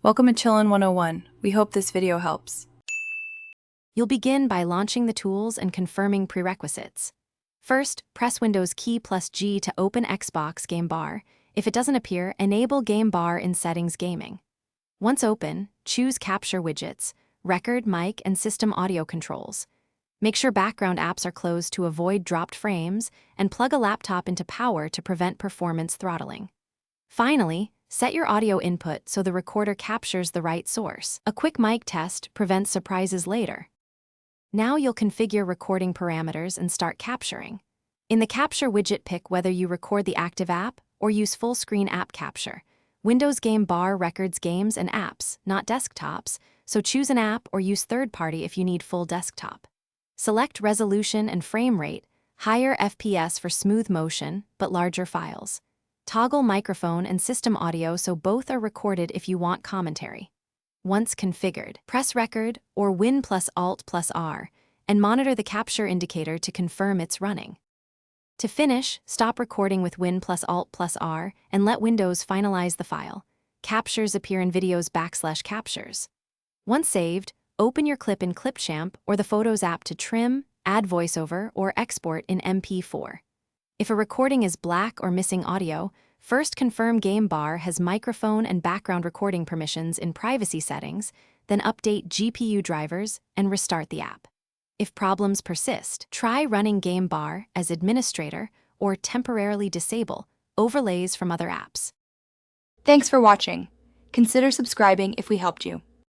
Welcome to Chillin' 101. We hope this video helps. You'll begin by launching the tools and confirming prerequisites. First, press Windows key plus G to open Xbox Game Bar. If it doesn't appear, enable Game Bar in Settings Gaming. Once open, choose Capture Widgets, Record, Mic, and System Audio Controls. Make sure background apps are closed to avoid dropped frames, and plug a laptop into power to prevent performance throttling. Finally, set your audio input so the recorder captures the right source. A quick mic test prevents surprises later. Now you'll configure recording parameters and start capturing. In the Capture widget, pick whether you record the active app or use full-screen app capture. Windows Game Bar records games and apps, not desktops, so choose an app or use third-party if you need full desktop. Select resolution and frame rate, higher FPS for smooth motion, but larger files. Toggle microphone and system audio so both are recorded if you want commentary. Once configured, press Record or Win plus Alt plus R and monitor the capture indicator to confirm it's running. To finish, stop recording with Win plus Alt plus R and let Windows finalize the file. Captures appear in videos /captures. Once saved, open your clip in Clipchamp or the Photos app to trim, add voiceover, or export in MP4. If a recording is black or missing audio, first confirm Game Bar has microphone and background recording permissions in privacy settings, then update GPU drivers and restart the app. If problems persist, try running Game Bar as administrator or temporarily disable overlays from other apps. Thanks for watching. Consider subscribing if we helped you.